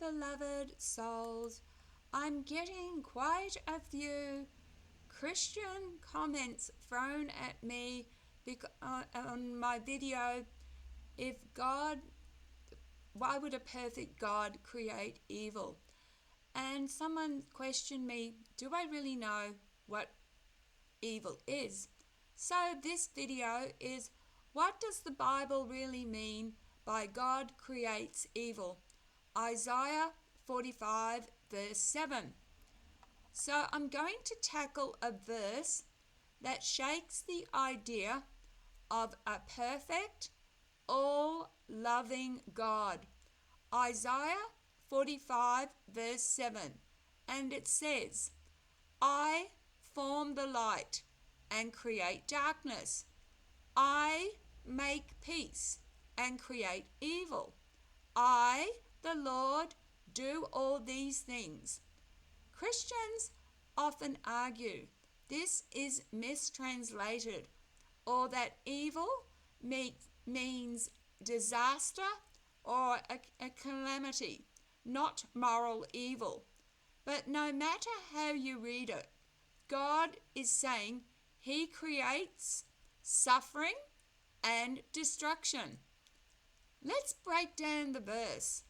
beloved souls. I'm getting quite a few Christian comments thrown at me on my video. Why would a perfect God create evil? And someone questioned me, do I really know what evil is? So this video is, what does the Bible really mean by God creates evil? Isaiah 45 verse 7. So I'm going to tackle a verse that shakes the idea of a perfect, all-loving God. Isaiah 45 verse 7. And it says, I form the light and create darkness. I make peace and create evil. I, the Lord, do all these things. Christians often argue this is mistranslated, or that evil means disaster or a calamity, not moral evil. But no matter how you read it, God is saying He creates suffering and destruction. Let's break down the verse.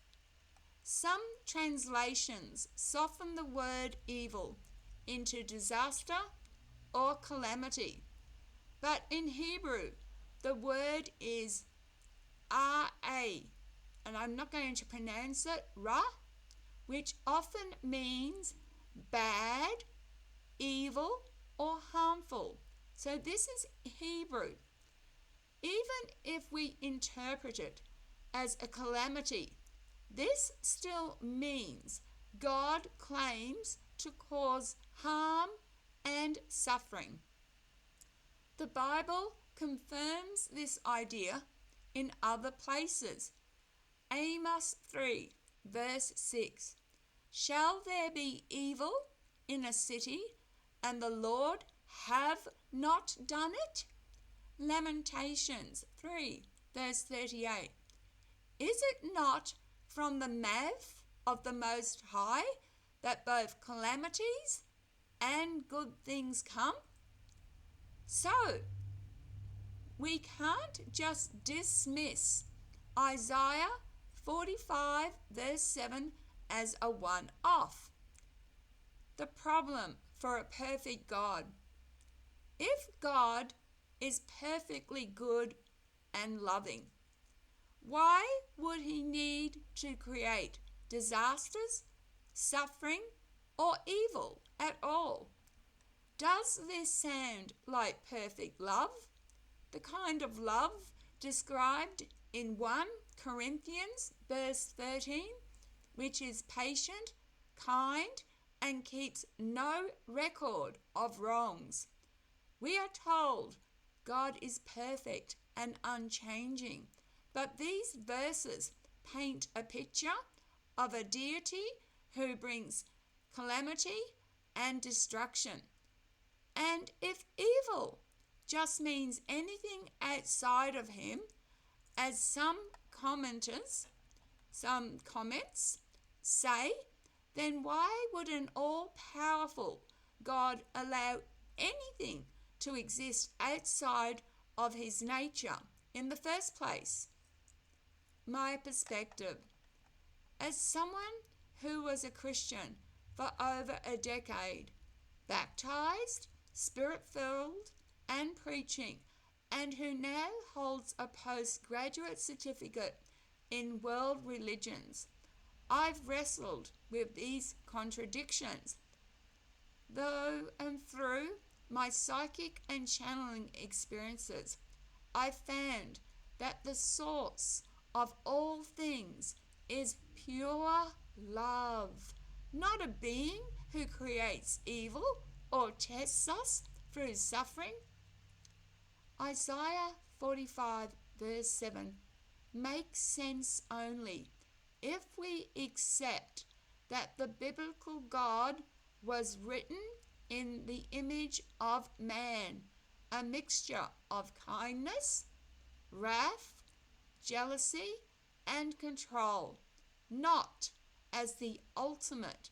Some translations soften the word evil into disaster or calamity, but in Hebrew the word is ra, and I'm not going to pronounce it, ra, which often means bad, evil, or harmful. So this is Hebrew. Even if we interpret it as a calamity, this still means God claims to cause harm and suffering. The Bible confirms this idea in other places. Amos 3 verse 6. Shall there be evil in a city, and the Lord have not done it? Lamentations 3 verse 38. Is it not from the mouth of the Most High that both calamities and good things come? So, we can't just dismiss Isaiah 45 verse 7 as a one-off. The problem for a perfect God. If God is perfectly good and loving, why would He need to create disasters, suffering, or evil at all? Does this sound like perfect love? The kind of love described in 1 Corinthians verse 13, which is patient, kind, and keeps no record of wrongs. We are told God is perfect and unchanging, but these verses paint a picture of a deity who brings calamity and destruction. And if evil just means anything outside of Him, as some comments say, then why would an all-powerful God allow anything to exist outside of His nature in the first place? My perspective, as someone who was a Christian for over a decade, baptized, spirit-filled, and preaching, and who now holds a postgraduate certificate in world religions, I've wrestled with these contradictions. Though and through my psychic and channeling experiences, I found that the source of all things is pure love, not a being who creates evil or tests us through suffering. Isaiah 45 verse 7 makes sense only if we accept that the biblical God was written in the image of man, a mixture of kindness, wrath, jealousy, and control, not as the ultimate,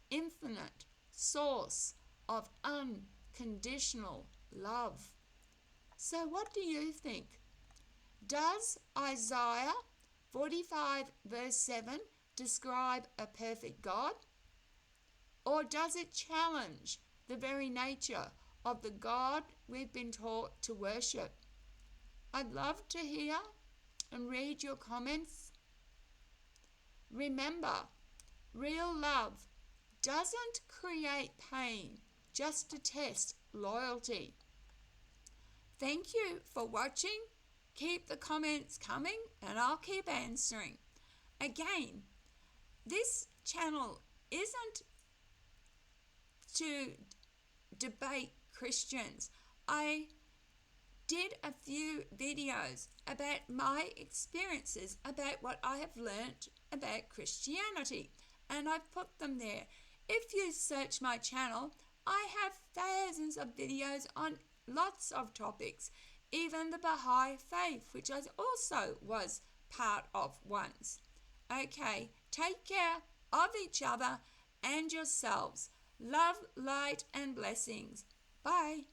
infinite source of unconditional love. So what do you think? Does Isaiah 45 verse 7 describe a perfect God? Or does it challenge the very nature of the God we've been taught to worship? I'd love to hear and read your comments. Remember, real love doesn't create pain just to test loyalty. Thank you for watching. Keep the comments coming and I'll keep answering. Again, this channel isn't to debate Christians. I did a few videos about my experiences, about what I have learnt about Christianity, and I've put them there. If you search my channel, I have thousands of videos on lots of topics, even the Baha'i faith, which I also was part of once. Okay, take care of each other and yourselves. Love, light, and blessings. Bye.